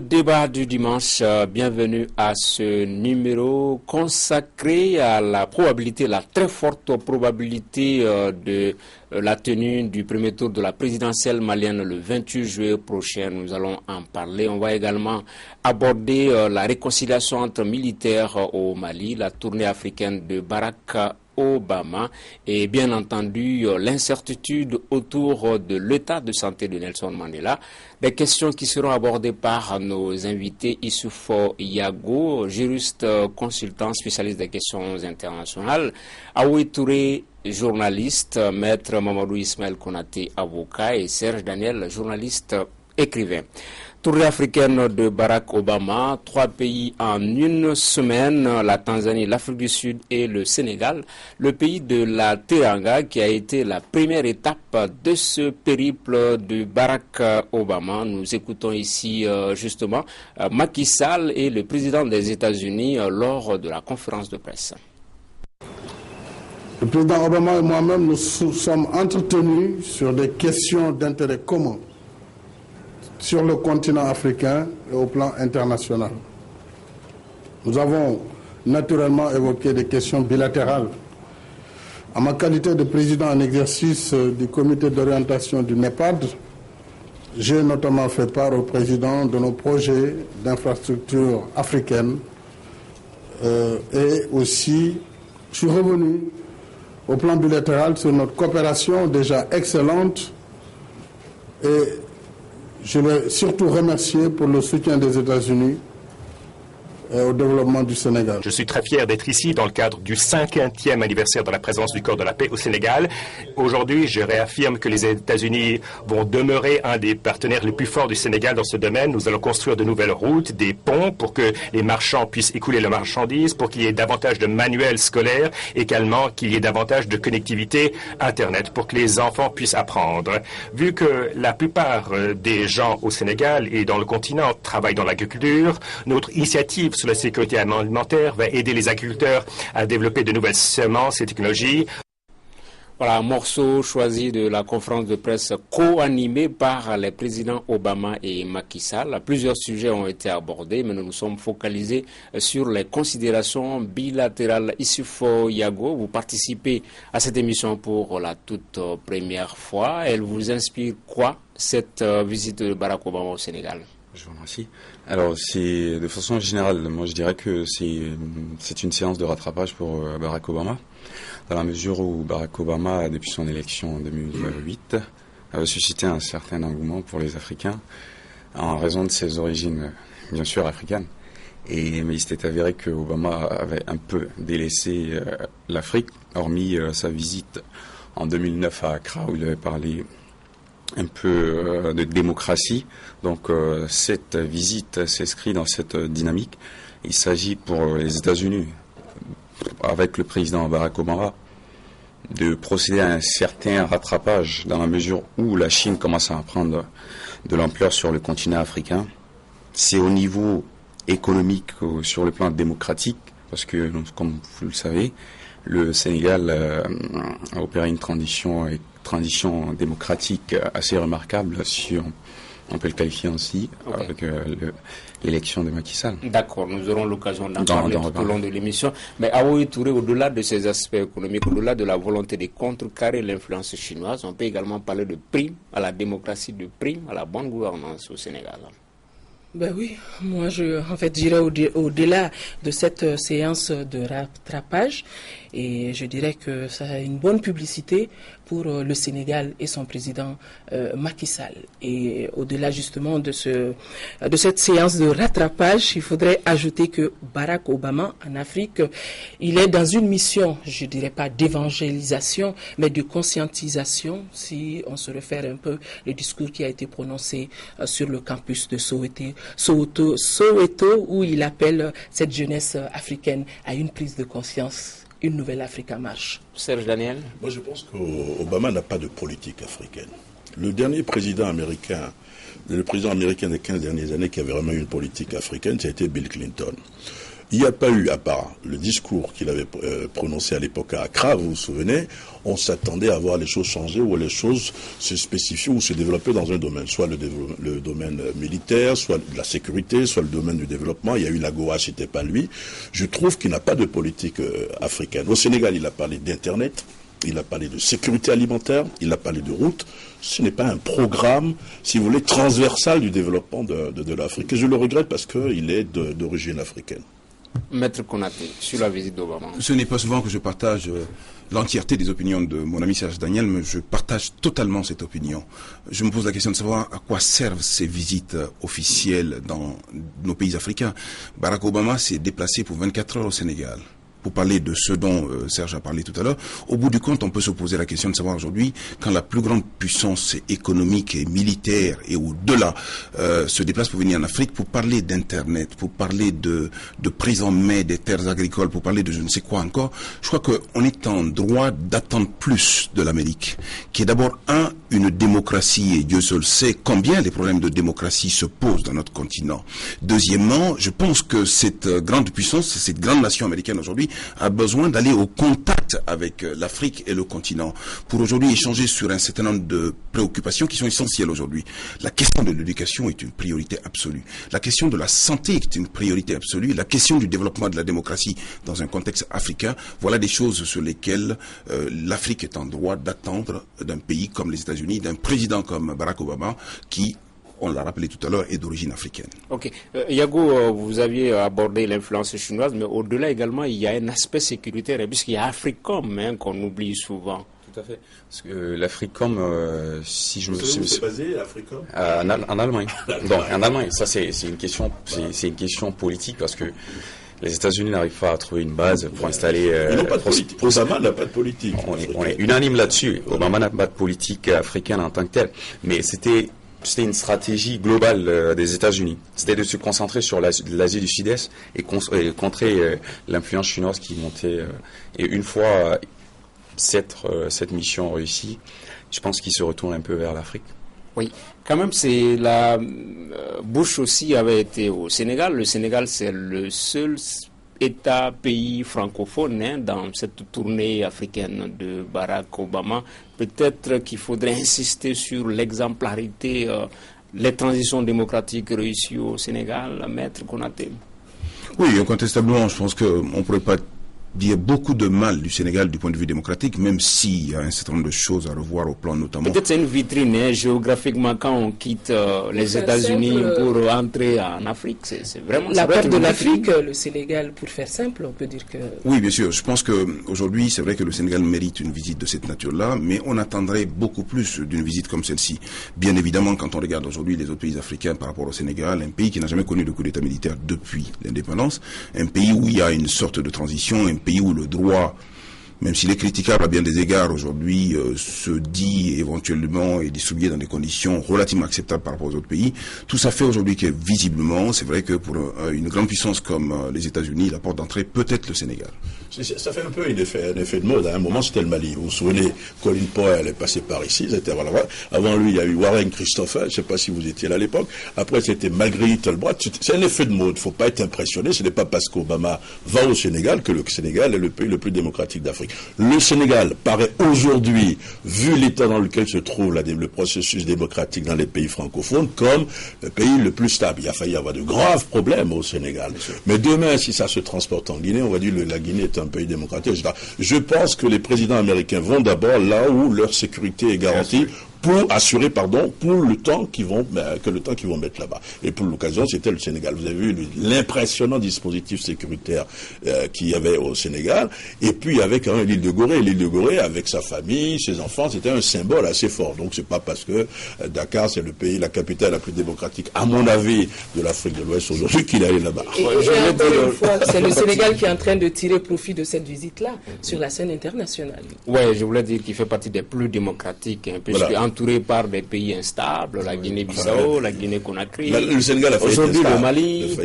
débat du dimanche, bienvenue à ce numéro consacré à la probabilité, la très forte probabilité de la tenue du premier tour de la présidentielle malienne le 28 juillet prochain. Nous allons en parler. On va également aborder la réconciliation entre militaires au Mali, la tournée africaine de Barack Obama et bien entendu l'incertitude autour de l'état de santé de Nelson Mandela. Des questions qui seront abordées par nos invités Issoufou Yago, juriste consultant spécialiste des questions internationales, Aoui Touré, journaliste, maître Mamadou Ismaël Konaté, avocat, et Serge Daniel, journaliste écrivain. Tournée africaine de Barack Obama, 3 pays en une semaine, la Tanzanie, l'Afrique du Sud et le Sénégal. Le pays de la Teranga qui a été la première étape de ce périple de Barack Obama. Nous écoutons ici justement Macky Sall et le président des États-Unis lors de la conférence de presse. Le président Obama et moi-même nous sommes entretenus sur des questions d'intérêt commun sur le continent africain et au plan international. Nous avons naturellement évoqué des questions bilatérales. En ma qualité de président en exercice du comité d'orientation du NEPAD, j'ai notamment fait part au président de nos projets d'infrastructures africaines et aussi je suis revenu au plan bilatéral sur notre coopération déjà excellente et je l'ai surtout remercié pour le soutien des États-Unis au développement du Sénégal. Je suis très fier d'être ici dans le cadre du 50e anniversaire de la présence du corps de la paix au Sénégal. Aujourd'hui, je réaffirme que les États-Unis vont demeurer un des partenaires les plus forts du Sénégal dans ce domaine. Nous allons construire de nouvelles routes, des ponts pour que les marchands puissent écouler leurs marchandises, pour qu'il y ait davantage de manuels scolaires, également qu'il y ait davantage de connectivité Internet pour que les enfants puissent apprendre. Vu que la plupart des gens au Sénégal et dans le continent travaillent dans l'agriculture, notre initiative sur la sécurité alimentaire va aider les agriculteurs à développer de nouvelles semences et technologies. Voilà un morceau choisi de la conférence de presse co-animée par les présidents Obama et Macky Sall. Plusieurs sujets ont été abordés, mais nous nous sommes focalisés sur les considérations bilatérales. Issoufou Yago, vous participez à cette émission pour la toute première fois. Elle vous inspire quoi, cette visite de Barack Obama au Sénégal? Je vous remercie. Alors, c'est de façon générale, moi je dirais que c'est une séance de rattrapage pour Barack Obama, dans la mesure où Barack Obama, depuis son élection en 2008, avait suscité un certain engouement pour les Africains, en raison de ses origines, bien sûr, africaines. Mais il s'était avéré que Obama avait un peu délaissé l'Afrique, hormis sa visite en 2009 à Accra, où il avait parlé un peu de démocratie. Donc cette visite s'inscrit dans cette dynamique. Il s'agit pour les États-Unis, avec le président Barack Obama, de procéder à un certain rattrapage dans la mesure où la Chine commence à prendre de l'ampleur sur le continent africain. C'est au niveau économique, sur le plan démocratique, parce que, comme vous le savez, le Sénégal a opéré une transition démocratique assez remarquable, si on peut le qualifier ainsi, okay, avec l'élection de Macky Sall. D'accord, nous aurons l'occasion d'en parler tout au long de l'émission. Mais Aoui Touré, au-delà de ces aspects économiques, au-delà de la volonté de contrecarrer l'influence chinoise, on peut également parler de prime à la démocratie, de prime à la bonne gouvernance au Sénégal. Ben oui, moi j'irais au-delà de cette séance de rattrapage et je dirais que ça a une bonne publicité pour le Sénégal et son président Macky Sall. Et au-delà justement de cette séance de rattrapage, il faudrait ajouter que Barack Obama en Afrique, il est dans une mission, je dirais pas d'évangélisation, mais de conscientisation, si on se réfère un peu au discours qui a été prononcé sur le campus de Soweto, où il appelle cette jeunesse africaine à une prise de conscience. Une nouvelle Afrique en marche. Serge Daniel? Moi, je pense qu'Obama n'a pas de politique africaine. Le dernier président américain, le président américain des 15 dernières années qui avait vraiment une politique africaine, ça a été Bill Clinton. Il n'y a pas eu, à part le discours qu'il avait prononcé à l'époque à Accra, vous vous souvenez, on s'attendait à voir les choses changer ou les choses se spécifier ou se développer dans un domaine, soit le domaine militaire, soit de la sécurité, soit le domaine du développement. Il y a eu l'AGOA, c'était pas lui. Je trouve qu'il n'a pas de politique africaine. Au Sénégal, il a parlé d'Internet, il a parlé de sécurité alimentaire, il a parlé de route. Ce n'est pas un programme, si vous voulez, transversal du développement de l'Afrique. Et je le regrette parce qu'il est d'origine africaine. Maître Konaté, sur la visite d'Obama. Ce n'est pas souvent que je partage l'entièreté des opinions de mon ami Serge Daniel, mais je partage totalement cette opinion. Je me pose la question de savoir à quoi servent ces visites officielles dans nos pays africains. Barack Obama s'est déplacé pour 24 heures au Sénégal. Pour parler de ce dont Serge a parlé tout à l'heure, au bout du compte, on peut se poser la question de savoir aujourd'hui, quand la plus grande puissance économique et militaire et au-delà se déplace pour venir en Afrique pour parler d'Internet, pour parler de prise en main des terres agricoles, pour parler de je ne sais quoi encore, je crois qu'on est en droit d'attendre plus de l'Amérique, qui est d'abord une démocratie, et Dieu seul sait combien les problèmes de démocratie se posent dans notre continent. Deuxièmement, je pense que cette grande puissance, cette grande nation américaine aujourd'hui, a besoin d'aller au contact avec l'Afrique et le continent pour aujourd'hui échanger sur un certain nombre de préoccupations qui sont essentielles aujourd'hui. La question de l'éducation est une priorité absolue. La question de la santé est une priorité absolue. La question du développement de la démocratie dans un contexte africain, voilà des choses sur lesquelles l'Afrique est en droit d'attendre d'un pays comme les États-Unis, d'un président comme Barack Obama qui, on l'a rappelé tout à l'heure, est d'origine africaine. Ok. Yago, vous aviez abordé l'influence chinoise, mais au-delà également, il y a un aspect sécuritaire, puisqu'il y a Africom qu'on oublie souvent. Tout à fait. Parce que l'Africom, si je me souviens... Vous êtes basé à Africom en Allemagne. Donc, en Allemagne, ça c'est une question, c'est une question politique, parce que les États-Unis n'arrivent pas à trouver une base pour installer... Ils n'ont pas de politique. Obama n'a pas de politique. On est unanime là-dessus. Obama n'a pas de politique africaine en tant que telle. Mais c'était une stratégie globale des États-Unis. C'était de se concentrer sur l'Asie du Sud-Est et contrer l'influence chinoise qui montait. Et une fois cette mission réussie, je pense qu'il se retourne un peu vers l'Afrique. Oui, quand même, c'est la Bush aussi avait été au Sénégal. Le Sénégal, c'est le seul État, pays francophone dans cette tournée africaine de Barack Obama. Peut-être qu'il faudrait insister sur l'exemplarité, les transitions démocratiques réussies au Sénégal, Maître Konaté. Oui, incontestablement, je pense qu'on ne pourrait pas dire beaucoup de mal du Sénégal du point de vue démocratique, même s'il y a un certain nombre de choses à revoir au plan notamment... Peut-être c'est une vitrine, géographiquement, quand on quitte les États-Unis pour entrer en Afrique, c'est vraiment... La part de l'Afrique, le Sénégal, pour faire simple, on peut dire que... Oui, bien sûr. Je pense qu'aujourd'hui, c'est vrai que le Sénégal mérite une visite de cette nature-là, mais on attendrait beaucoup plus d'une visite comme celle-ci. Bien évidemment, quand on regarde aujourd'hui les autres pays africains par rapport au Sénégal, un pays qui n'a jamais connu de coup d'État militaire depuis l'indépendance, un pays où il y a une sorte de transition, un pays où le droit, même s'il est critiquable à bien des égards aujourd'hui, se dit éventuellement et distribué dans des conditions relativement acceptables par rapport aux autres pays. Tout ça fait aujourd'hui que visiblement, c'est vrai que pour une grande puissance comme les États-Unis, la porte d'entrée peut être le Sénégal. Ça fait un peu un effet de mode. À un moment, c'était le Mali. Vous vous souvenez, Colin Powell est passé par ici. Voilà. Avant lui, il y a eu Warren Christopher. Je ne sais pas si vous étiez là à l'époque. Après, c'était Marguerite Albright. C'est un effet de mode. Il ne faut pas être impressionné. Ce n'est pas parce qu'Obama va au Sénégal que le Sénégal est le pays le plus démocratique d'Afrique. Le Sénégal paraît aujourd'hui, vu l'état dans lequel se trouve le processus démocratique dans les pays francophones, comme le pays le plus stable. Il a failli y avoir de graves problèmes au Sénégal. Mais demain, si ça se transporte en Guinée, on va dire que la Guinée est un pays démocratique. Je pense que les présidents américains vont d'abord là où leur sécurité est garantie pour assurer, pour le temps qu'ils vont mettre là-bas. Et pour l'occasion, c'était le Sénégal. Vous avez vu l'impressionnant dispositif sécuritaire qu'il y avait au Sénégal. Et puis, avec l'île de Gorée. L'île de Gorée, avec sa famille, ses enfants, c'était un symbole assez fort. Donc, c'est pas parce que Dakar, c'est le pays, la capitale la plus démocratique, à mon avis, de l'Afrique de l'Ouest aujourd'hui, qu'il allait là-bas. Et encore une fois, c'est le Sénégal qui est en train de tirer profit de cette visite-là sur la scène internationale. Oui, je voulais dire qu'il fait partie des plus démocratiques, puisque entouré par des pays instables, la Guinée-Bissau, la Guinée-Conakry. Le Sénégal a failli aujourd'hui être instable. le Mali.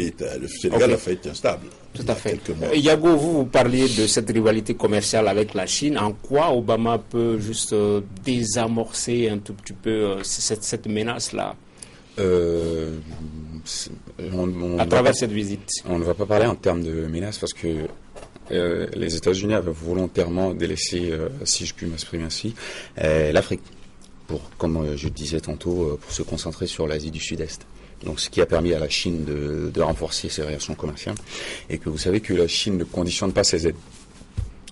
Le Sénégal a failli être instable. Tout à fait. Yago, vous parliez de cette rivalité commerciale avec la Chine. En quoi Obama peut juste désamorcer un tout petit peu cette menace-là? à travers cette visite? On ne va pas parler en termes de menaces parce que les États-Unis avaient volontairement délaissé, si je puis m'exprimer ainsi, l'Afrique, comme je disais tantôt, pour se concentrer sur l'Asie du Sud-Est. Donc, ce qui a permis à la Chine de renforcer ses relations commerciales. Et que vous savez que la Chine ne conditionne pas ses aides.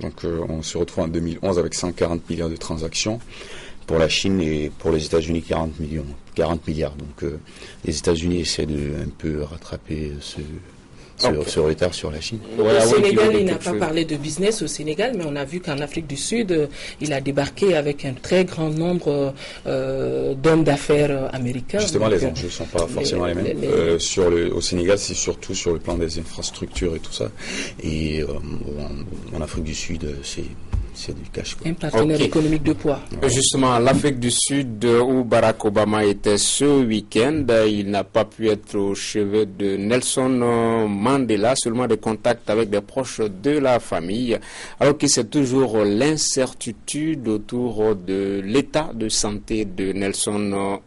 Donc, on se retrouve en 2011 avec 140 milliards de transactions pour la Chine et pour les États-Unis 40 milliards. Donc, les États-Unis essaient de un peu rattraper ce retard sur la Chine. Au Sénégal, il n'a pas parlé de business au Sénégal, mais on a vu qu'en Afrique du Sud, il a débarqué avec un très grand nombre d'hommes d'affaires américains. Justement, les enjeux ne sont pas forcément les mêmes. Au Sénégal, c'est surtout sur le plan des infrastructures et tout ça. Et en Afrique du Sud, c'est du cash, quoi. Un partenaire économique de poids. Justement, l'Afrique du Sud, où Barack Obama était ce week-end, il n'a pas pu être au chevet de Nelson Mandela, seulement des contacts avec des proches de la famille, alors que c'est toujours l'incertitude autour de l'état de santé de Nelson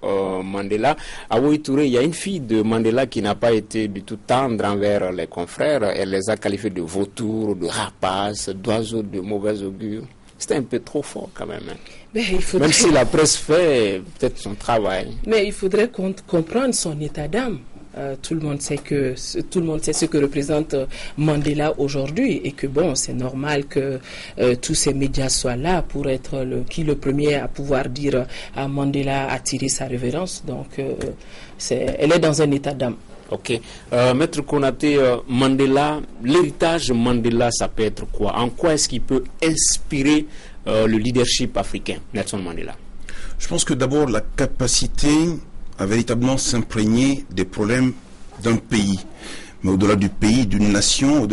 Mandela. À Touré, il y a une fille de Mandela qui n'a pas été du tout tendre envers les confrères. Elle les a qualifiés de vautours, de rapaces, d'oiseaux de mauvais augure. C'était un peu trop fort quand même. Mais même si la presse fait peut-être son travail. Mais il faudrait comprendre son état d'âme. Tout le monde sait ce que représente Mandela aujourd'hui et que bon, c'est normal que tous ces médias soient là pour être le premier à pouvoir dire à Mandela attirer sa révérence. Donc, elle est dans un état d'âme. Ok. Maître Konaté, Mandela, l'héritage Mandela, ça peut être quoi? En quoi est-ce qu'il peut inspirer le leadership africain, Nelson Mandela? Je pense que d'abord, la capacité à véritablement s'imprégner des problèmes d'un pays. Mais au-delà du pays, d'une nation,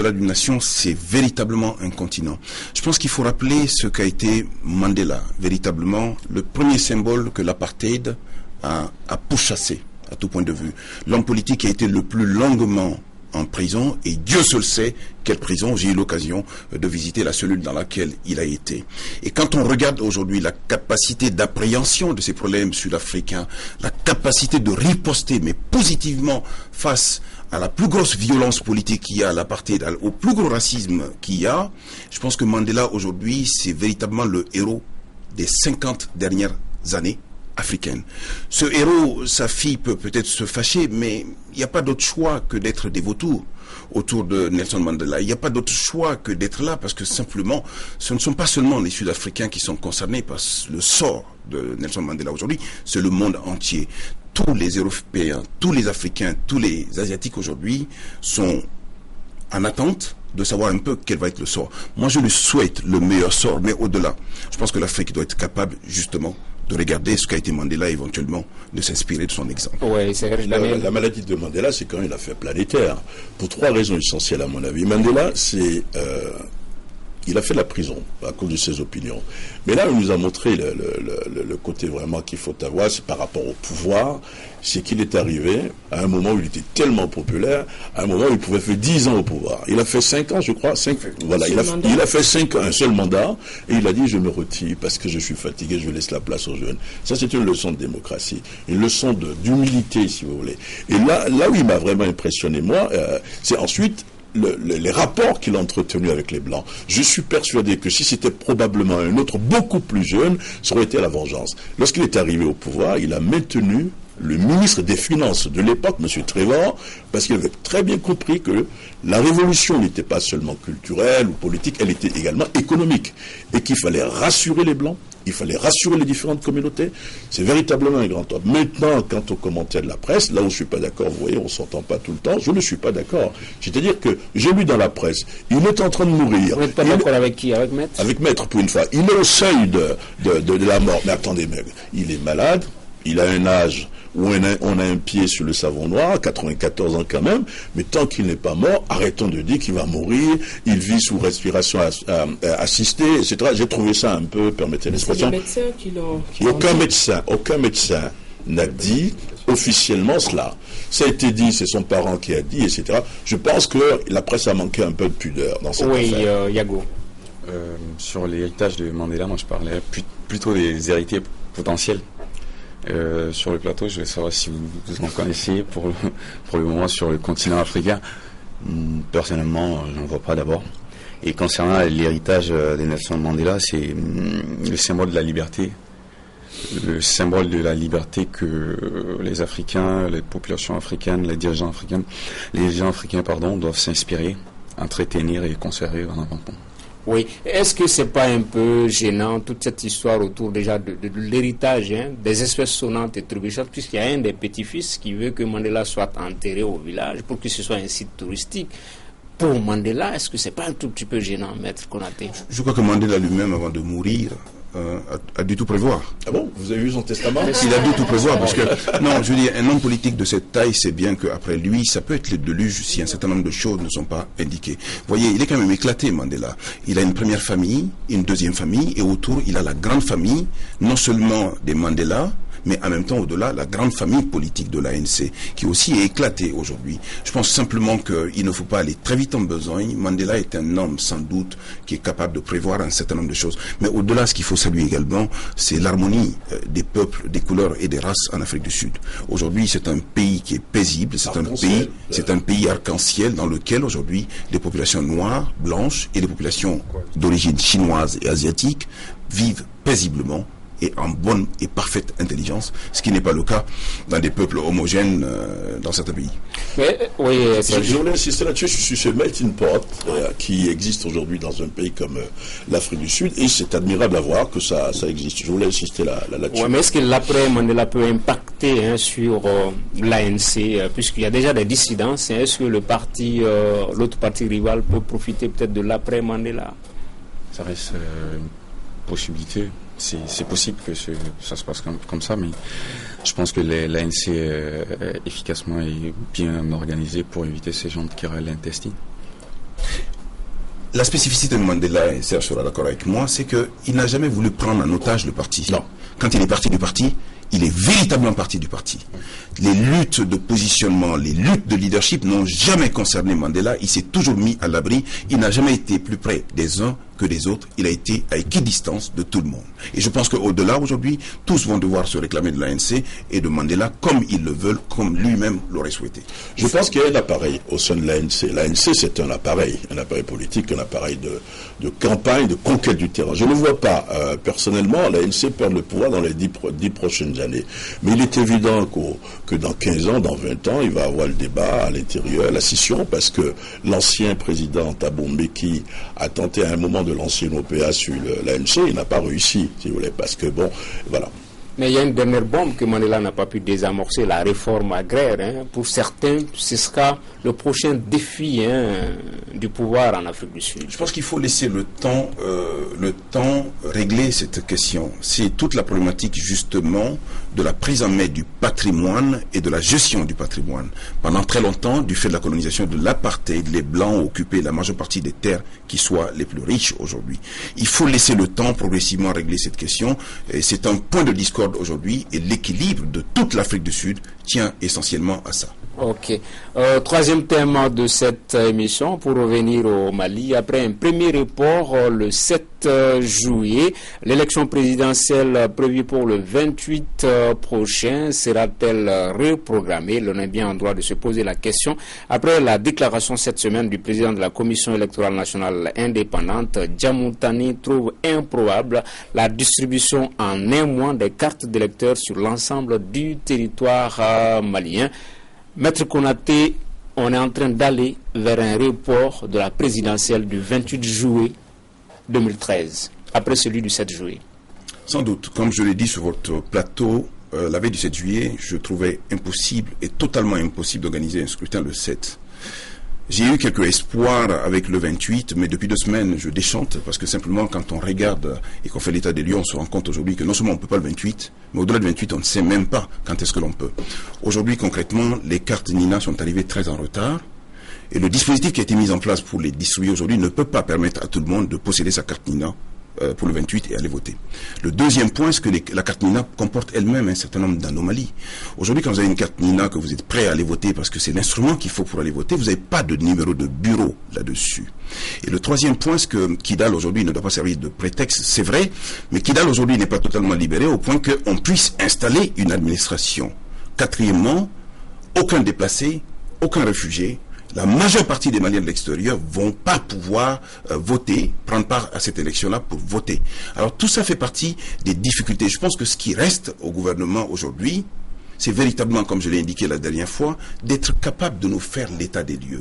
c'est véritablement un continent. Je pense qu'il faut rappeler ce qu'a été Mandela, véritablement le premier symbole que l'apartheid a pourchassé. À tout point de vue. L'homme politique a été le plus longuement en prison et Dieu seul sait quelle prison. J'ai eu l'occasion de visiter la cellule dans laquelle il a été. Et quand on regarde aujourd'hui la capacité d'appréhension de ces problèmes sud-africains, la capacité de riposter, mais positivement, face à la plus grosse violence politique qu'il y a à l'apartheid, au plus gros racisme qu'il y a, je pense que Mandela aujourd'hui, c'est véritablement le héros des 50 dernières années africaine. Ce héros, sa fille peut peut-être se fâcher, mais il n'y a pas d'autre choix que d'être des vautours autour de Nelson Mandela. Il n'y a pas d'autre choix que d'être là parce que simplement, ce ne sont pas seulement les Sud-Africains qui sont concernés par le sort de Nelson Mandela aujourd'hui, c'est le monde entier. Tous les Européens, tous les Africains, tous les Asiatiques aujourd'hui sont en attente de savoir un peu quel va être le sort. Moi, je lui souhaite le meilleur sort, mais au-delà, je pense que l'Afrique doit être capable, justement, de regarder ce qu'a été Mandela, éventuellement, de s'inspirer de son exemple. Ouais, la maladie de Mandela, c'est quand même une affaire planétaire, pour trois raisons essentielles, à mon avis. Mandela, il a fait la prison à cause de ses opinions. Mais là, il nous a montré le côté vraiment qu'il faut avoir, c'est par rapport au pouvoir, c'est qu'il est arrivé à un moment où il était tellement populaire, à un moment où il pouvait faire 10 ans au pouvoir. Il a fait 5 ans, je crois, voilà, il a fait 5 ans, un seul mandat, et il a dit, je me retire parce que je suis fatigué, je laisse la place aux jeunes. Ça, c'est une leçon de démocratie, une leçon d'humilité, si vous voulez. Et là où il m'a vraiment impressionné, moi, c'est ensuite les rapports qu'il a entretenus avec les Blancs. Je suis persuadé que si c'était probablement un autre beaucoup plus jeune, ça aurait été la vengeance. Lorsqu'il est arrivé au pouvoir, il a maintenu le ministre des Finances de l'époque, M. Trevor, parce qu'il avait très bien compris que la révolution n'était pas seulement culturelle ou politique, elle était également économique. Et qu'il fallait rassurer les Blancs, il fallait rassurer les différentes communautés. C'est véritablement un grand homme. Maintenant, quant aux commentaires de la presse, là où je ne suis pas d'accord, vous voyez, on ne s'entend pas tout le temps, je ne suis pas d'accord. C'est-à-dire que j'ai lu dans la presse, il est en train de mourir. Vous n'êtes pas d'accord avec qui? Avec Maître? Avec Maître, pour une fois. Il est au seuil de la mort. Mais attendez, mec, il est malade, il a un âge où on a un pied sur le savon noir, 94 ans quand même, mais tant qu'il n'est pas mort, arrêtons de dire qu'il va mourir, il vit sous respiration assistée, etc. J'ai trouvé ça un peu, permettez l'expression. Aucun médecin n'a dit officiellement cela. Ça a été dit, c'est son parent qui a dit, etc. Je pense que la presse a manqué un peu de pudeur dans cette affaire. Oui, Yago. Sur l'héritage de Mandela, moi je parlais plutôt des héritiers potentiels. Sur le plateau, je voulais savoir si vous en connaissez pour le moment sur le continent africain. Personnellement, je n'en vois pas d'abord. Et concernant l'héritage de Nelson Mandela, c'est le symbole de la liberté. Le symbole de la liberté que les Africains, les populations africaines, les dirigeants africains, doivent s'inspirer, entretenir et conserver en avant-temps. Oui. Est-ce que c'est pas un peu gênant toute cette histoire autour déjà de l'héritage, des espèces sonnantes et trébuchantes, puisqu'il y a un des petits-fils qui veut que Mandela soit enterré au village pour que ce soit un site touristique. Pour Mandela, est-ce que c'est pas un tout petit peu gênant, Maître Konaté? Je crois que Mandela lui-même, avant de mourir, a dû tout prévoir. Ah bon? Vous avez vu son testament? Il a dû tout prévoir parce que, non, je veux dire, un homme politique de cette taille, c'est bien qu'après lui, ça peut être le déluge si un certain nombre de choses ne sont pas indiquées. Vous voyez, il est quand même éclaté, Mandela. Il a une première famille, une deuxième famille, et autour, il a la grande famille, non seulement des Mandela, mais en même temps, au-delà, la grande famille politique de l'ANC, qui aussi est éclatée aujourd'hui. Je pense simplement qu'il ne faut pas aller très vite en besogne. Mandela est un homme, sans doute, qui est capable de prévoir un certain nombre de choses. Mais au-delà, ce qu'il faut saluer également, c'est l'harmonie des peuples, des couleurs et des races en Afrique du Sud. Aujourd'hui, c'est un pays qui est paisible, c'est un pays arc-en-ciel dans lequel, aujourd'hui, les populations noires, blanches et les populations d'origine chinoise et asiatique vivent paisiblement et en bonne et parfaite intelligence, ce qui n'est pas le cas dans des peuples homogènes dans certains pays. Mais, oui, je voulais insister là-dessus, sur ce melting pot qui existe aujourd'hui dans un pays comme l'Afrique du Sud, et c'est admirable à voir que ça existe. Je voulais insister là-dessus. Oui, mais est-ce que l'après-Mandela peut impacter sur l'ANC, puisqu'il y a déjà des dissidences, est-ce que l'autre parti rival peut profiter peut-être de l'après-Mandela? Ça reste une possibilité. C'est possible que ça se passe comme ça, mais je pense que l'ANC efficacement et bien organisé pour éviter ces genres de querelles intestines. La spécificité de Mandela, et Serge sera d'accord avec moi, c'est qu'il n'a jamais voulu prendre en otage le parti. Non. Quand il est parti du parti, il est véritablement parti du parti. Les luttes de positionnement, les luttes de leadership n'ont jamais concerné Mandela. Il s'est toujours mis à l'abri. Il n'a jamais été plus près des uns que des autres. Il a été à équidistance de tout le monde. Et je pense qu'au-delà, aujourd'hui, tous vont devoir se réclamer de l'ANC et de Mandela comme ils le veulent, comme lui-même l'aurait souhaité. Je pense qu'il y a un appareil au sein de l'ANC. L'ANC, c'est un appareil politique, un appareil de campagne, de conquête du terrain. Je ne vois pas, personnellement, l'ANC perdre le pouvoir dans les 10 prochaines années. Mais il est évident que dans 15 ans, dans 20 ans, il va y avoir le débat à l'intérieur, la scission, parce que l'ancien président Thabo Mbeki a tenté à un moment de lancer une OPA sur l'ANC, il n'a pas réussi, si vous voulez, parce que bon, voilà. Mais il y a une dernière bombe que Mandela n'a pas pu désamorcer, la réforme agraire. Pour certains, ce sera le prochain défi du pouvoir en Afrique du Sud. Je pense qu'il faut laisser le temps régler cette question. C'est toute la problématique justement de la prise en main du patrimoine et de la gestion du patrimoine. Pendant très longtemps, du fait de la colonisation de l'apartheid, les Blancs ont occupé la majeure partie des terres qui soient les plus riches aujourd'hui. Il faut laisser le temps progressivement régler cette question. Et c'est un point de discorde aujourd'hui, et l'équilibre de toute l'Afrique du Sud tient essentiellement à ça. Ok. Troisième thème de cette émission, pour revenir au Mali, après un premier report le 7 juillet, l'élection présidentielle prévue pour le 28 prochain sera-t-elle reprogrammée? L'on est bien en droit de se poser la question. Après la déclaration cette semaine du président de la Commission électorale nationale indépendante, Djamoutani trouve improbable la distribution en un mois des cartes d'électeurs sur l'ensemble du territoire malien. Maître Konaté, on est en train d'aller vers un report de la présidentielle du 28 juillet 2013, après celui du 7 juillet. Sans doute, comme je l'ai dit sur votre plateau, la veille du 7 juillet, je trouvais impossible et totalement impossible d'organiser un scrutin le 7. J'ai eu quelques espoirs avec le 28, mais depuis 2 semaines, je déchante parce que simplement, quand on regarde et qu'on fait l'état des lieux, on se rend compte aujourd'hui que non seulement on ne peut pas le 28, mais au-delà du 28, on ne sait même pas quand est-ce que l'on peut. Aujourd'hui, concrètement, les cartes NINA sont arrivées très en retard et le dispositif qui a été mis en place pour les distribuer aujourd'hui ne peut pas permettre à tout le monde de posséder sa carte NINA pour le 28 et aller voter. Le deuxième point, c'est que la carte NINA comporte elle-même un certain nombre d'anomalies. Aujourd'hui, quand vous avez une carte NINA, que vous êtes prêt à aller voter parce que c'est l'instrument qu'il faut pour aller voter, vous n'avez pas de numéro de bureau là-dessus. Et le troisième point, c'est que Kidal aujourd'hui ne doit pas servir de prétexte, c'est vrai, mais Kidal aujourd'hui n'est pas totalement libéré au point qu'on puisse installer une administration. Quatrièmement, aucun déplacé, aucun réfugié. La majeure partie des Maliens de l'extérieur vont pas pouvoir voter, prendre part à cette élection-là pour voter. Alors tout ça fait partie des difficultés. Je pense que ce qui reste au gouvernement aujourd'hui, c'est véritablement, comme je l'ai indiqué la dernière fois, d'être capable de nous faire l'état des lieux.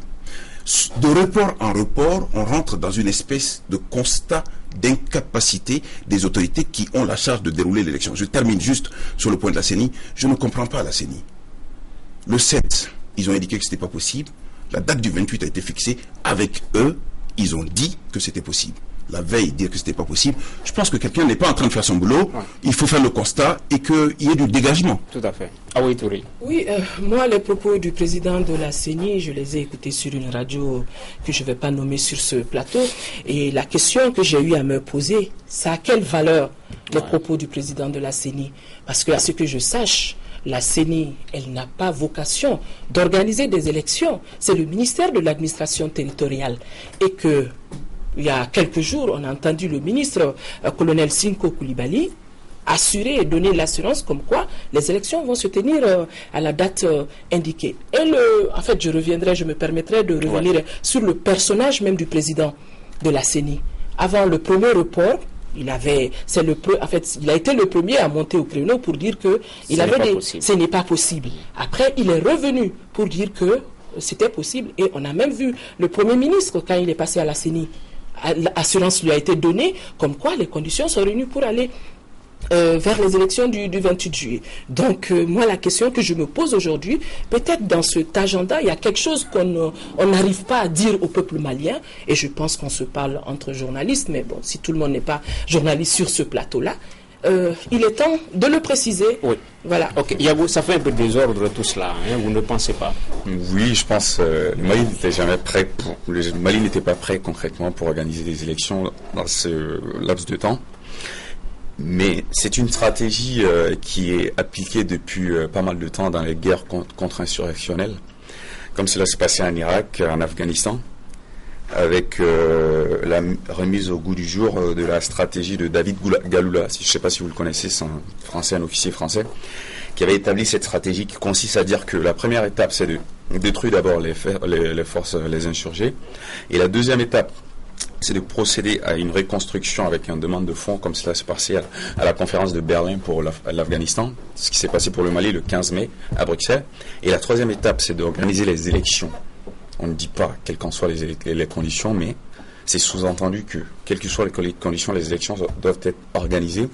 De report en report, on rentre dans une espèce de constat d'incapacité des autorités qui ont la charge de dérouler l'élection. Je termine juste sur le point de la CENI. Je ne comprends pas la CENI. Le 7, ils ont indiqué que ce n'était pas possible. La date du 28 a été fixée. Avec eux, ils ont dit que c'était possible. La veille, dire que c'était pas possible. Je pense que quelqu'un n'est pas en train de faire son boulot. Ouais. Il faut faire le constat et qu'il y ait du dégagement. Tout à fait. Ah oui, Touré. Oui, moi, les propos du président de la CENI, je les ai écoutés sur une radio que je ne vais pas nommer sur ce plateau. Et la question que j'ai eu à me poser, c'est à quelle valeur les propos du président de la CENI? Parce que, à ce que je sache, la CENI, elle n'a pas vocation d'organiser des élections. C'est le ministère de l'administration territoriale. Et que, il y a quelques jours, on a entendu le ministre, colonel Sinko Koulibaly, assurer et donner l'assurance comme quoi les élections vont se tenir à la date indiquée. Et en fait, je me permettrai de revenir sur le personnage même du président de la CENI. Avant le premier report, il a été le premier à monter au créneau pour dire que ce n'est pas possible. Après, il est revenu pour dire que c'était possible. Et on a même vu le Premier ministre, quand il est passé à la CENI, l'assurance lui a été donnée, comme quoi les conditions sont réunies pour aller vers les élections du 28 juillet. Donc, moi, la question que je me pose aujourd'hui, peut-être dans cet agenda, il y a quelque chose qu'on n'arrive pas à dire au peuple malien, et je pense qu'on se parle entre journalistes, mais bon, si tout le monde n'est pas journaliste sur ce plateau-là, il est temps de le préciser. Oui. Voilà. Ok. Yabou, ça fait un peu de désordre tout cela, hein, vous ne pensez pas? Oui, je pense le Mali n'était jamais prêt. Le Mali n'était pas prêt concrètement pour organiser des élections dans ce laps de temps. Mais c'est une stratégie qui est appliquée depuis pas mal de temps dans les guerres contre-insurrectionnelles, comme cela s'est passé en Irak, en Afghanistan, avec la remise au goût du jour de la stratégie de David Galula. Je ne sais pas si vous le connaissez, c'est un officier français, qui avait établi cette stratégie qui consiste à dire que la première étape, c'est de détruire d'abord les forces, les insurgés, et la deuxième étape, c'est de procéder à une reconstruction avec une demande de fonds, comme cela s'est passé à la conférence de Berlin pour l'Afghanistan, ce qui s'est passé pour le Mali le 15 mai à Bruxelles. Et la troisième étape, c'est d'organiser les élections. On ne dit pas quelles qu'en soient les conditions, mais c'est sous-entendu que, quelles que soient les conditions, les élections doivent être organisées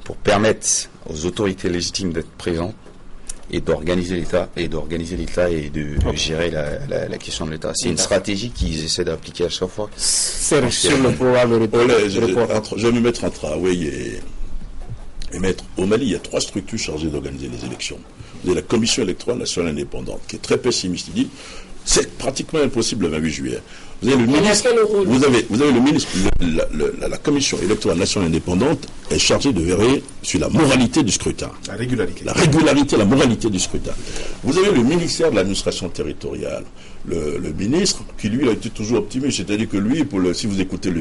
pour permettre aux autorités légitimes d'être présentes et d'organiser l'État et de gérer la question de l'État. C'est une stratégie qu'ils essaient d'appliquer à chaque fois. C'est sur le probable report. Je vais me mettre entre Hawaï et Maître. Au Mali, il y a 3 structures chargées d'organiser les élections. Vous avez la Commission électorale nationale indépendante, qui est très pessimiste. Il dit c'est pratiquement impossible le 28 juillet. Vous avez le ministre, vous avez le ministre, la Commission électorale nationale indépendante est chargée de veiller sur la moralité du scrutin. La régularité, la moralité du scrutin. Vous avez le ministère de l'administration territoriale, le ministre, qui lui a été toujours optimiste, c'est-à-dire que lui, si vous écoutiez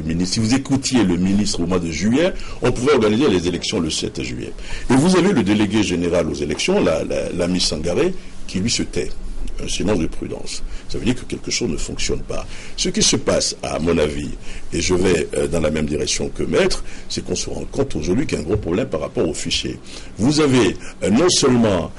le ministre au mois de juillet, on pouvait organiser les élections le 7 juillet. Et vous avez le délégué général aux élections, l'ami Sangaré, qui lui se tait. Un silence de prudence. Ça veut dire que quelque chose ne fonctionne pas. Ce qui se passe, à mon avis, et je vais dans la même direction que Maître, c'est qu'on se rend compte aujourd'hui qu'il y a un gros problème par rapport aux fichiers. Vous avez non seulement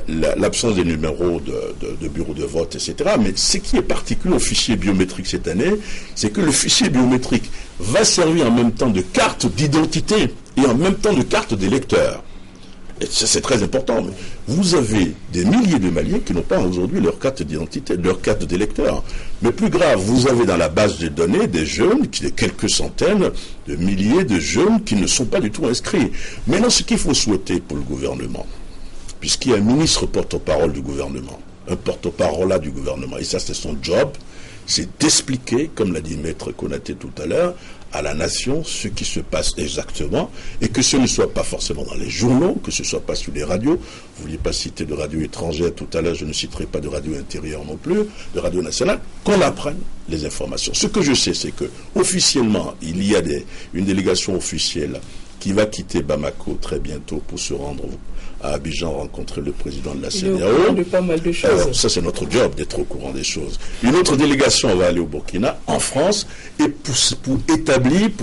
l'absence des numéros de bureaux de vote, etc., mais ce qui est particulier au fichier biométrique cette année, c'est que le fichier biométrique va servir en même temps de carte d'identité et en même temps de carte d'électeur. Et ça, c'est très important. Mais vous avez des milliers de Maliens qui n'ont pas aujourd'hui leur carte d'identité, leur carte d'électeur. Mais plus grave, vous avez dans la base de données des jeunes, des quelques centaines de milliers de jeunes qui ne sont pas du tout inscrits. Maintenant, ce qu'il faut souhaiter pour le gouvernement, puisqu'il y a un ministre porte-parole du gouvernement, un porte-parole du gouvernement, et ça c'est son job, c'est d'expliquer, comme l'a dit Maître Konaté tout à l'heure, à la nation ce qui se passe exactement, et que ce ne soit pas forcément dans les journaux, que ce ne soit pas sur les radios. Vous ne vouliez pas citer de radio étrangère tout à l'heure, je ne citerai pas de radio intérieure non plus, de radio nationale, qu'on apprenne les informations. Ce que je sais, c'est que officiellement, il y a une délégation officielle qui va quitter Bamako très bientôt pour se rendre à Abidjan rencontrer le président de la CEDEAO. De pas mal de choses. Alors, ça, c'est notre job d'être au courant des choses. Une autre délégation va aller au Burkina, en France, et pour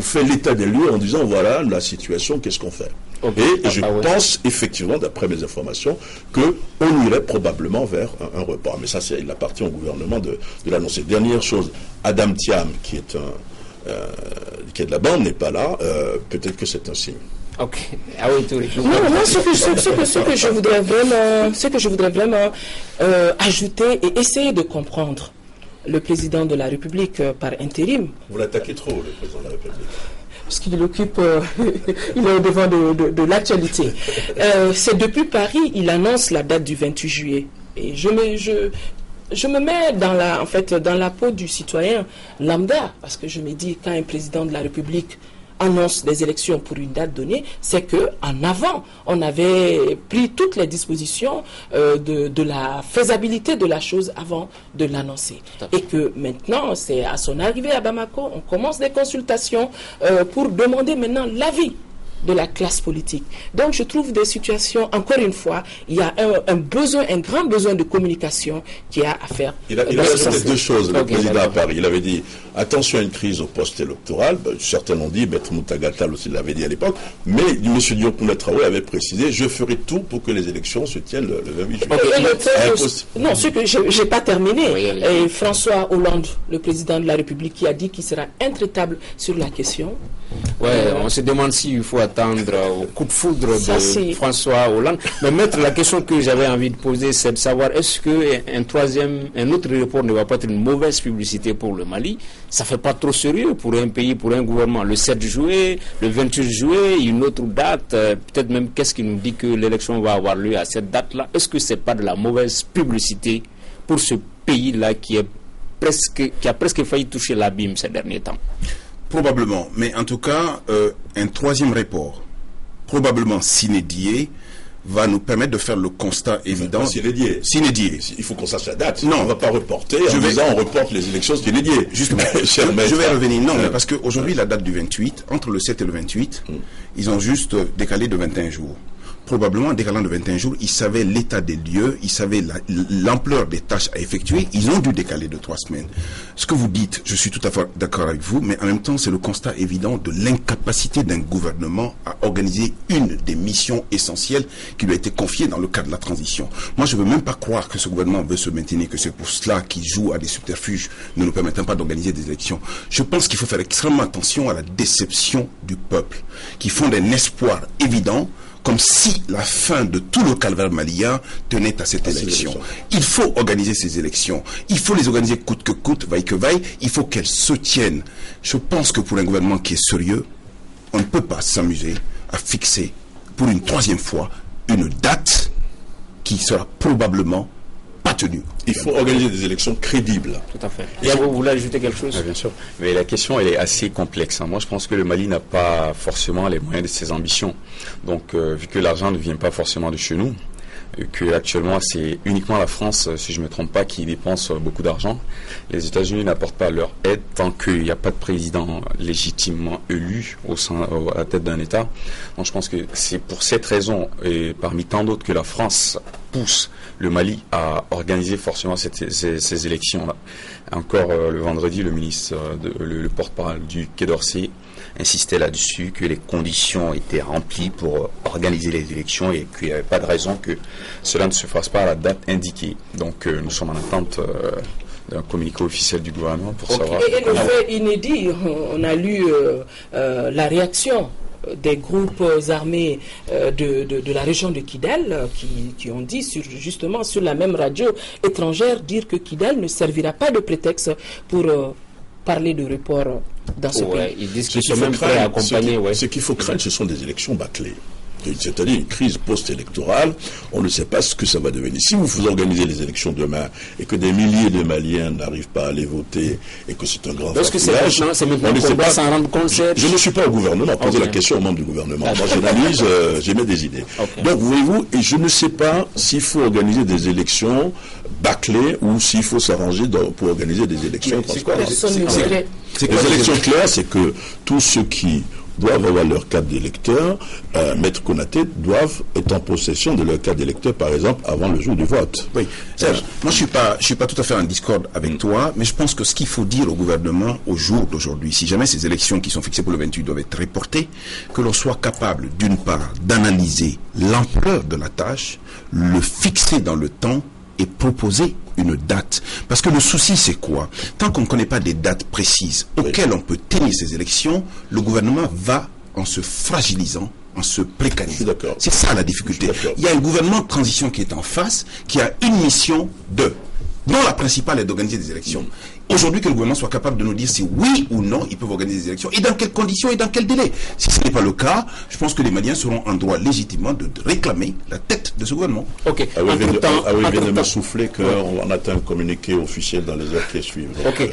faire l'état des lieux en disant, voilà la situation, qu'est-ce qu'on fait? Okay. Et je pense effectivement, d'après mes informations, qu'on irait probablement vers un report. Mais ça, il appartient au gouvernement de l'annoncer. Dernière chose, Adam Thiam, qui est de la bande, n'est pas là. Peut-être que c'est un signe. Ok. Ah oui, non, moi, ce que je voudrais vraiment ajouter et essayer de comprendre le président de la République par intérim. Vous l'attaquez trop, le président de la République. Parce qu'il occupe, il est au devant de l'actualité. C'est depuis Paris, il annonce la date du 28 juillet. Et je me mets dans la peau du citoyen lambda, parce que je me dis, quand un président de la République annonce des élections pour une date donnée, c'est que en avant, on avait pris toutes les dispositions de la faisabilité de la chose avant de l'annoncer. Et que maintenant, c'est à son arrivée à Bamako, on commence des consultations pour demander maintenant l'avis de la classe politique. Donc je trouve des situations, encore une fois, il y a un grand besoin de communication qui a à faire. Il a ajouté deux choses, le président à Paris. Il avait dit, attention à une crise au poste électoral. Certains l'ont dit, Maître Moutagatal aussi l'avait dit à l'époque, mais M. Diokounda Traoré avait précisé, je ferai tout pour que les élections se tiennent le 28 juillet. Non, ce que je n'ai pas terminé. Et François Hollande, le président de la République, qui a dit qu'il sera intraitable sur la question. Ouais, on se demande s'il faut attendre au coup de foudre de François Hollande. Mais maître, la question que j'avais envie de poser, c'est de savoir est-ce un autre report ne va pas être une mauvaise publicité pour le Mali? Ça fait pas trop sérieux pour un pays, pour un gouvernement. Le 7 juillet, le 28 juillet, une autre date, peut-être même qu'est-ce qui nous dit que l'élection va avoir lieu à cette date-là? Est-ce que c'est pas de la mauvaise publicité pour ce pays-là qui a presque failli toucher l'abîme ces derniers temps? Probablement, mais en tout cas, un troisième report, probablement s'inédié, va nous permettre de faire le constat évident. S'inédié. Il faut qu'on sache la date. Non, on ne va pas reporter disant on reporte les élections s'inédié. Justement, je vais revenir. Non, mais parce qu'aujourd'hui, la date du 28, entre le 7 et le 28, ils ont juste décalé de 21 jours. Probablement, en décalant de 21 jours, ils savaient l'état des lieux, ils savaient l'ampleur des tâches à effectuer, ils ont dû décaler de 3 semaines. Ce que vous dites, je suis tout à fait d'accord avec vous, mais en même temps, c'est le constat évident de l'incapacité d'un gouvernement à organiser une des missions essentielles qui lui a été confiée dans le cadre de la transition. Moi, je ne veux même pas croire que ce gouvernement veut se maintenir, que c'est pour cela qu'il joue à des subterfuges ne nous permettant pas d'organiser des élections. Je pense qu'il faut faire extrêmement attention à la déception du peuple, qui fonde un espoir évident, comme si la fin de tout le calvaire malien tenait à cette élection. Il faut organiser ces élections. Il faut les organiser coûte que coûte, vaille que vaille. Il faut qu'elles se tiennent. Je pense que pour un gouvernement qui est sérieux, on ne peut pas s'amuser à fixer pour une troisième fois une date qui sera probablement pas tenue. Il faut organiser des élections crédibles. Tout à fait. Et vous voulez ajouter quelque chose? Bien sûr. Mais la question, elle est assez complexe. Moi, je pense que le Mali n'a pas forcément les moyens de ses ambitions. Donc, vu que l'argent ne vient pas forcément de chez nous, que actuellement c'est uniquement la France, si je ne me trompe pas, qui dépense beaucoup d'argent. Les États-Unis n'apportent pas leur aide tant qu'il n'y a pas de président légitimement élu à la tête d'un État. Donc je pense que c'est pour cette raison, et parmi tant d'autres, que la France pousse le Mali à organiser forcément ces élections-là. Encore le vendredi, le porte-parole du Quai d'Orsay insistait là-dessus, que les conditions étaient remplies pour organiser les élections et qu'il n'y avait pas de raison que cela ne se fasse pas à la date indiquée. Donc nous sommes en attente d'un communiqué officiel du gouvernement pour savoir... Et le fait inédit, on a lu la réaction des groupes armés de la région de Kidal qui ont dit justement sur la même radio étrangère dire que Kidal ne servira pas de prétexte pour parler de report dans ce pays. Ils disent qu'ils sont même prêts à accompagner. Ce qu'il faut craindre, ce sont des élections bâclées. c'est-à-dire une crise post-électorale. On ne sait pas ce que ça va devenir. Si vous organisez les élections demain et que des milliers de Maliens n'arrivent pas à aller voter et que c'est un grand facilage, c'est maintenant qu'on doit s'en rendre compte. Je ne suis pas au gouvernement. Posez la question aux membres du gouvernement. Moi, j'analyse, j'émets des idées. Donc, voyez-vous, et je ne sais pas s'il faut organiser des élections bâclées ou s'il faut s'arranger pour organiser des élections transparentes. Les élections claires, c'est que tous ceux qui doivent avoir leur carte d'électeur, Maître Konaté, doivent être en possession de leur carte d'électeur, par exemple, avant le jour du vote. Oui, Serge, moi je suis pas tout à fait en discorde avec toi, mais je pense que ce qu'il faut dire au gouvernement au jour d'aujourd'hui, si jamais ces élections qui sont fixées pour le 28 doivent être reportées, que l'on soit capable, d'une part, d'analyser l'ampleur de la tâche, le fixer dans le temps et proposer une date. Parce que le souci, c'est quoi? Tant qu'on ne connaît pas des dates précises auxquelles on peut tenir ces élections, le gouvernement va, en se fragilisant, en se précarisant. C'est ça la difficulté. Il y a un gouvernement de transition qui est en face, qui a une mission dont la principale est d'organiser des élections. Aujourd'hui, que le gouvernement soit capable de nous dire si oui ou non ils peuvent organiser des élections et dans quelles conditions et dans quel délai. Si ce n'est pas le cas, je pense que les Maliens seront en droit légitimement de réclamer la tête de ce gouvernement. Ok. Vient de me souffler qu'on attend un communiqué officiel dans les heures qui suivent. Ok.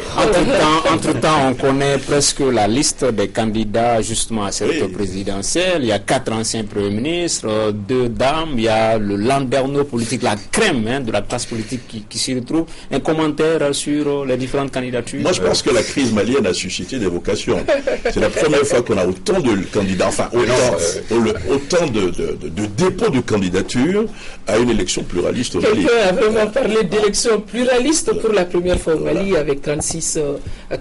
Entre-temps, on connaît presque la liste des candidats justement à cette présidentielle. Il y a 4 anciens premiers ministres, 2 dames, il y a le landerneau politique, la crème de la classe politique qui s'y retrouve. Un commentaire sur les différents candidatures. Moi, je pense que la crise malienne a suscité des vocations. C'est la première fois qu'on a autant de candidats, enfin, autant de dépôts de candidatures à une élection pluraliste au Mali. Quelqu'un a vraiment parlé d'élection pluraliste pour la première fois au Mali avec 36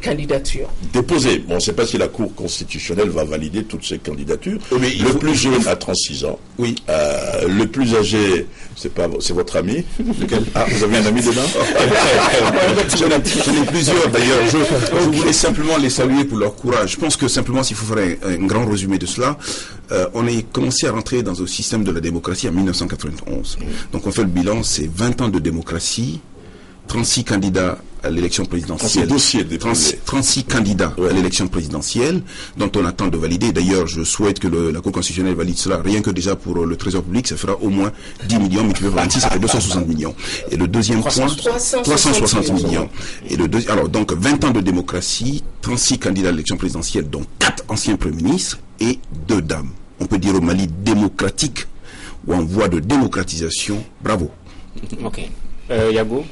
candidatures. Déposées. Bon, on ne sait pas si la Cour constitutionnelle va valider toutes ces candidatures. Mais le plus jeune a 36 ans. Oui. Le plus âgé, c'est votre ami. Ah, vous avez un ami dedans? J'en ai plusieurs d'ailleurs. Je voulais simplement les saluer pour leur courage. Je pense que simplement, s'il faut faire un grand résumé de cela, on a commencé à rentrer dans un système de la démocratie en 1991. Donc on fait le bilan, c'est 20 ans de démocratie, 36 candidats à l'élection présidentielle. 36 candidats à l'élection présidentielle, dont on attend de valider. D'ailleurs, je souhaite que la Cour constitutionnelle valide cela. Rien que déjà pour le Trésor public, ça fera au moins 10 millions, multiplié par 26, ça fait 260 millions. Et le deuxième point, 360 millions. Et alors, donc, 20 ans de démocratie, 36 candidats à l'élection présidentielle, dont 4 anciens premiers ministres et 2 dames. On peut dire au Mali démocratique ou en voie de démocratisation. Bravo. Ok. Yago?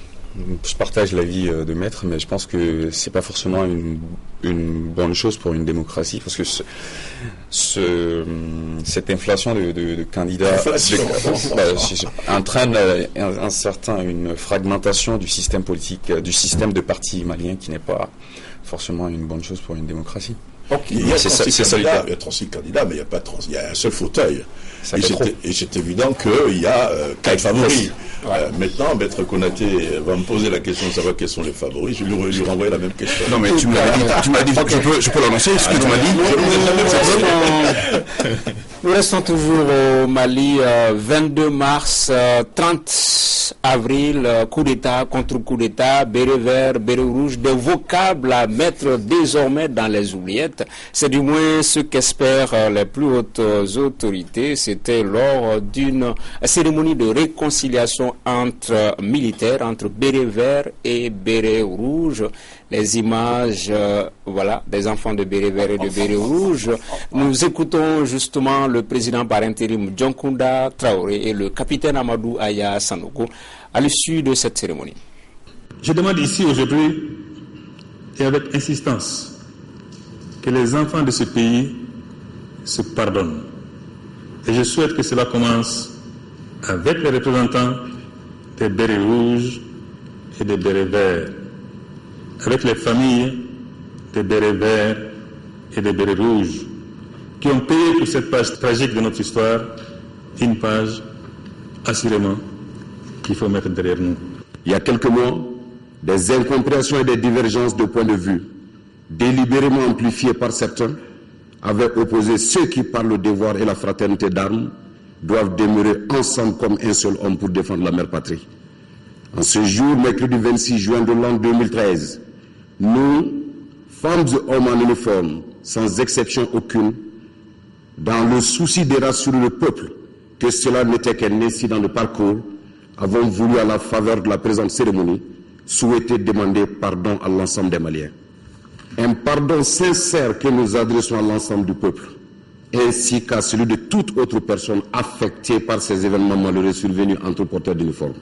Je partage l'avis de Maître, mais je pense que c'est pas forcément une bonne chose pour une démocratie, parce que cette inflation de candidats entraîne une fragmentation du système politique, du système de partis maliens, qui n'est pas forcément une bonne chose pour une démocratie. Okay. Il y a 36 candidats, mais il y a un seul fauteuil. Et c'est évident qu'il y a 4 favoris. Maintenant, Maître Konaté va me poser la question de savoir quels sont les favoris. Je lui renvoie la même question. Non, mais tu m'as dit, je peux l'annoncer, ce que tu m'as dit. Nous restons toujours au Mali, 22 mars, 30 avril, coup d'État contre coup d'État, béret vert, béret rouge, des vocables à mettre désormais dans les oubliettes. C'est du moins ce qu'espèrent les plus hautes autorités. C'était lors d'une cérémonie de réconciliation entre militaires, entre béret vert et béret rouge. Les images, des enfants de béret vert et de béret rouge. Nous écoutons justement le président par intérim Dionkunda Traoré et le capitaine Amadou Aya Sanogo à l'issue de cette cérémonie. Je demande ici aujourd'hui et avec insistance que les enfants de ce pays se pardonnent. Et je souhaite que cela commence avec les représentants des bérets rouges et des bérets verts, avec les familles des bérets verts et des bérets rouges, qui ont payé pour cette page tragique de notre histoire, une page, assurément, qu'il faut mettre derrière nous. Il y a quelques mois, des incompréhensions et des divergences de point de vue, délibérément amplifiées par certains, avaient opposé ceux qui, par le devoir et la fraternité d'armes, doivent demeurer ensemble comme un seul homme pour défendre la mère patrie. En ce jour, mercredi 26 juin de l'an 2013, nous, femmes et hommes en uniforme, sans exception aucune, dans le souci de rassurer le peuple que cela n'était qu'un incident de parcours, avons voulu, à la faveur de la présente cérémonie, souhaiter demander pardon à l'ensemble des Maliens. Un pardon sincère que nous adressons à l'ensemble du peuple, ainsi qu'à celui de toute autre personne affectée par ces événements malheureux survenus entre porteurs d'uniforme.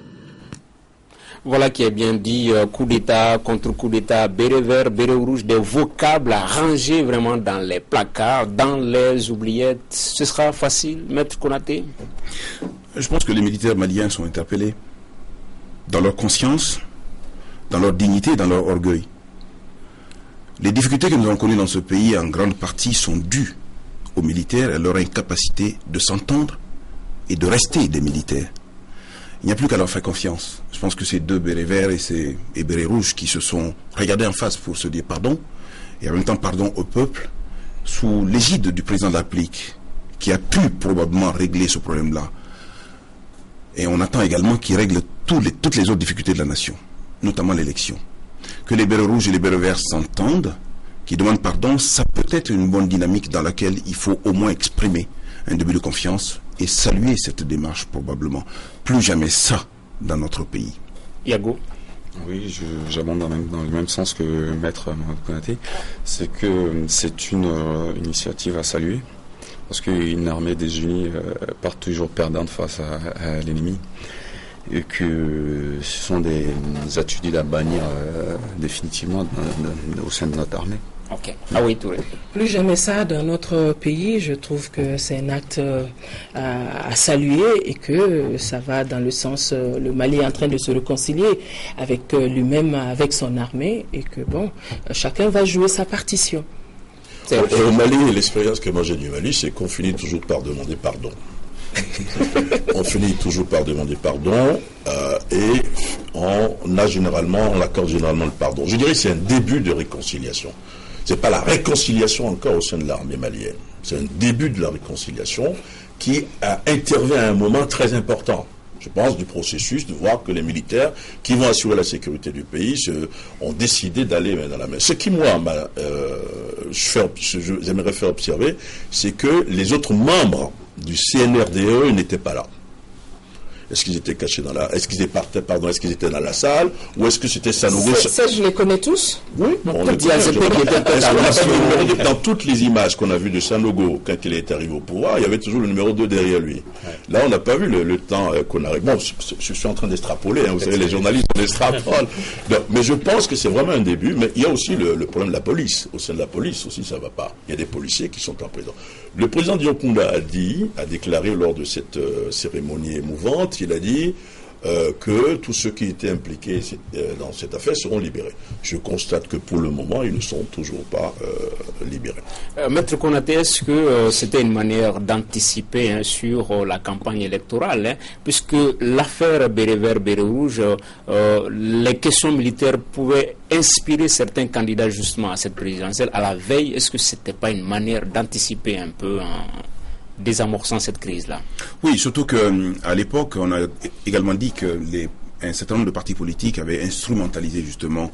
Voilà qui est bien dit, coup d'État contre coup d'État, béret vert, béret rouge, des vocables à ranger vraiment dans les placards, dans les oubliettes. Ce sera facile, Maître Konaté? Je pense que les militaires maliens sont interpellés dans leur conscience, dans leur dignité, dans leur orgueil. Les difficultés que nous avons connues dans ce pays, en grande partie, sont dues aux militaires et à leur incapacité de s'entendre et de rester des militaires. Il n'y a plus qu'à leur faire confiance. Je pense que ces deux bérets verts et bérets rouges qui se sont regardés en face pour se dire pardon, et en même temps pardon au peuple, sous l'égide du président de la République, qui a pu probablement régler ce problème-là. Et on attend également qu'il règle toutes les autres difficultés de la nation, notamment l'élection. Que les bérets rouges et les bérets verts s'entendent, qui demandent pardon, ça peut être une bonne dynamique dans laquelle il faut au moins exprimer un début de confiance et saluer cette démarche probablement. Plus jamais ça dans notre pays. Yago? Oui, j'abonde dans le même sens que Maître Konaté. C'est que c'est une initiative à saluer, parce qu'une armée désunie part toujours perdante face à l'ennemi, et que ce sont des attitudes à bannir définitivement au sein de notre armée. Ok. Ah oui, Touré. Plus jamais ça dans notre pays. Je trouve que c'est un acte à saluer et que ça va dans le sens, le Mali est en train de se réconcilier avec lui-même, avec son armée, et que bon, chacun va jouer sa partition. Et au Mali, l'expérience que moi j'ai du Mali, c'est qu'on finit toujours par demander pardon. On finit toujours par demander pardon et on accorde généralement le pardon. Je dirais que c'est un début de réconciliation. Ce n'est pas la réconciliation encore au sein de l'armée malienne. C'est un début de la réconciliation qui intervient à un moment très important, je pense, du processus, de voir que les militaires qui vont assurer la sécurité du pays ont décidé d'aller main dans la main. Ce qui, moi, j'aimerais faire observer, c'est que les autres membres du CNRDE n'étaient pas là. Est-ce qu'ils étaient cachés est-ce qu'ils étaient dans la salle, ou est-ce que c'était Sanogo? Ça, je les connais tous. Oui, on le dit. Dans toutes les images qu'on a vues de Sanogo, quand il est arrivé au pouvoir, il y avait toujours le numéro 2 derrière lui. Ouais. Là, on n'a pas vu le temps qu'on arrive. Bon, je suis en train d'extrapoler, hein, vous savez, les journalistes, on extrapole. Mais je pense que c'est vraiment un début, mais il y a aussi le problème de la police. Au sein de la police aussi, ça ne va pas. Il y a des policiers qui sont en prison. Le président Diokunda a déclaré lors de cette cérémonie émouvante, il a dit que tous ceux qui étaient impliqués dans cette affaire seront libérés. Je constate que pour le moment, ils ne sont toujours pas libérés. Maître Konaté, est-ce que c'était une manière d'anticiper sur la campagne électorale, puisque l'affaire béret vert, béret rouge, les questions militaires pouvaient inspirer certains candidats justement à cette présidentielle à la veille? Est-ce que ce n'était pas une manière d'anticiper un peu désamorçant cette crise-là? Oui, surtout qu'à l'époque, on a également dit que un certain nombre de partis politiques avaient instrumentalisé justement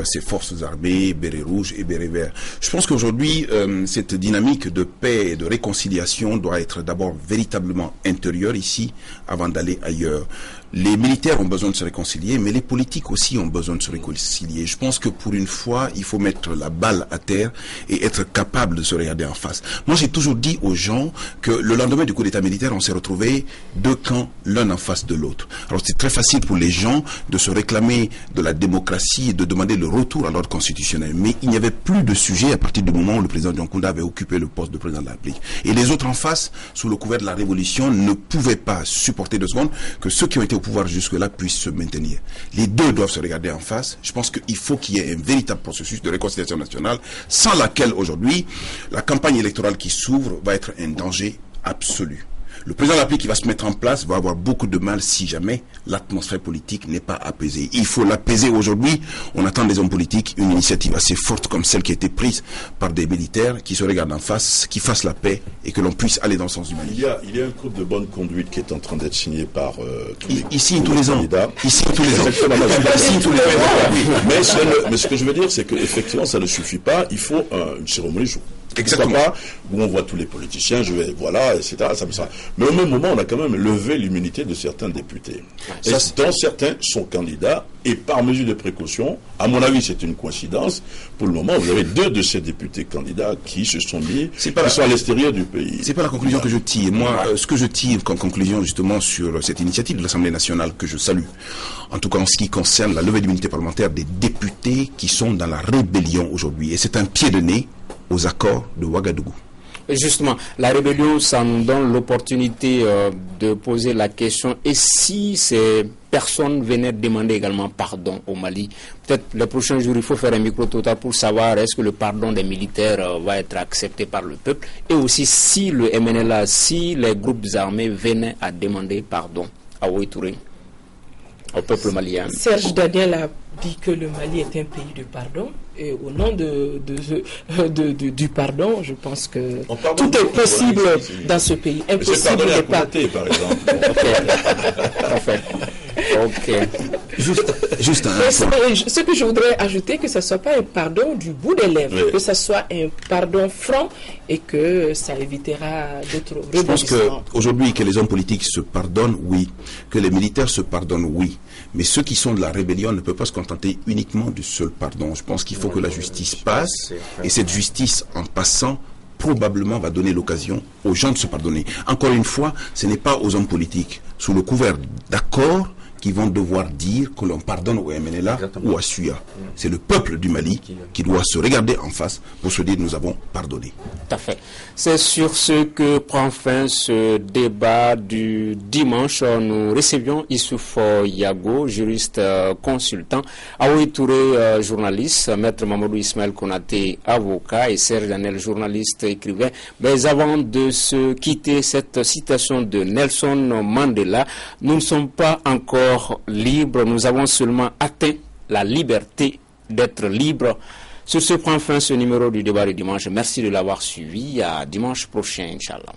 ces forces armées, bérets rouges et bérets verts. Je pense qu'aujourd'hui, cette dynamique de paix et de réconciliation doit être d'abord véritablement intérieure ici, avant d'aller ailleurs. Les militaires ont besoin de se réconcilier, mais les politiques aussi ont besoin de se réconcilier. Je pense que pour une fois, il faut mettre la balle à terre et être capable de se regarder en face. Moi, j'ai toujours dit aux gens que le lendemain du coup d'état militaire, on s'est retrouvés deux camps, l'un en face de l'autre. Alors c'est très facile pour les gens de se réclamer de la démocratie et de demander le retour à l'ordre constitutionnel. Mais il n'y avait plus de sujet à partir du moment où le président Diokunda avait occupé le poste de président de la République. Et les autres en face, sous le couvert de la révolution, ne pouvaient pas supporter 2 secondes que ceux qui ont été au pouvoir jusque-là puissent se maintenir. Les deux doivent se regarder en face. Je pense qu'il faut qu'il y ait un véritable processus de réconciliation nationale, sans laquelle aujourd'hui, la campagne électorale qui s'ouvre va être un danger absolu. Le président de la République qui va se mettre en place va avoir beaucoup de mal si jamais l'atmosphère politique n'est pas apaisée. Il faut l'apaiser aujourd'hui. On attend des hommes politiques une initiative assez forte comme celle qui a été prise par des militaires qui se regardent en face, qui fassent la paix et que l'on puisse aller dans le sens du Mali. Il y a un code de bonne conduite qui est en train d'être signé par ici tous les ans. Ici tous les ans. Mais ce que je veux dire, c'est qu'effectivement, ça ne suffit pas. Il faut une cérémonie Exactement. Pas, où on voit tous les politiciens, etc. Mais au même moment, on a quand même levé l'immunité de certains députés. Et dont certains sont candidats, et par mesure de précaution, à mon avis, c'est une coïncidence. Pour le moment, vous avez 2 de ces députés candidats qui se sont mis, qui sont à l'extérieur du pays. C'est pas la conclusion que je tire. Moi, ce que je tire comme conclusion, justement, sur cette initiative de l'Assemblée nationale, que je salue, en tout cas en ce qui concerne la levée d'immunité parlementaire des députés qui sont dans la rébellion aujourd'hui. Et c'est un pied de nez aux accords de Ouagadougou. Justement, la rébellion, ça nous donne l'opportunité de poser la question, et si ces personnes venaient demander également pardon au Mali? Peut-être les prochains jours, il faut faire un micro-total pour savoir est-ce que le pardon des militaires va être accepté par le peuple, et aussi si le MNLA, si les groupes armés venaient à demander pardon à Sékou Touré, au peuple malien. Serge Daniel a dit que le Mali est un pays de pardon, et au nom du pardon, je pense que tout est possible dans ce pays. Impossible n'est pas. Par exemple. Parfait. Ok. Juste un ce que je voudrais ajouter, que ce ne soit pas un pardon du bout des lèvres, que ce soit un pardon franc, et que ça évitera d'autres rebondissements. Je pense qu'aujourd'hui, que les hommes politiques se pardonnent, oui. Que les militaires se pardonnent, oui. Mais ceux qui sont de la rébellion ne peuvent pas se contenter uniquement du seul pardon. Je pense qu'il faut que la justice passe, et cette justice, en passant, probablement va donner l'occasion aux gens de se pardonner. Encore une fois, ce n'est pas aux hommes politiques, sous le couvert d'accord, qui vont devoir dire que l'on pardonne au MNLA ou à SUA. C'est le peuple du Mali qui doit se regarder en face pour se dire nous avons pardonné. Tout à fait. C'est sur ce que prend fin ce débat du dimanche. Nous recevions Issouf Yago, juriste consultant, Sékou Touré, journaliste, Maître Mamadou Ismaël Konaté, avocat, et Serge Daniel, journaliste, écrivain. Mais avant de se quitter, cette citation de Nelson Mandela, nous ne sommes pas encore libres, nous avons seulement atteint la liberté d'être libre. Sur ce prend fin ce numéro du débat du dimanche. Merci de l'avoir suivi. À dimanche prochain, Inch'Allah.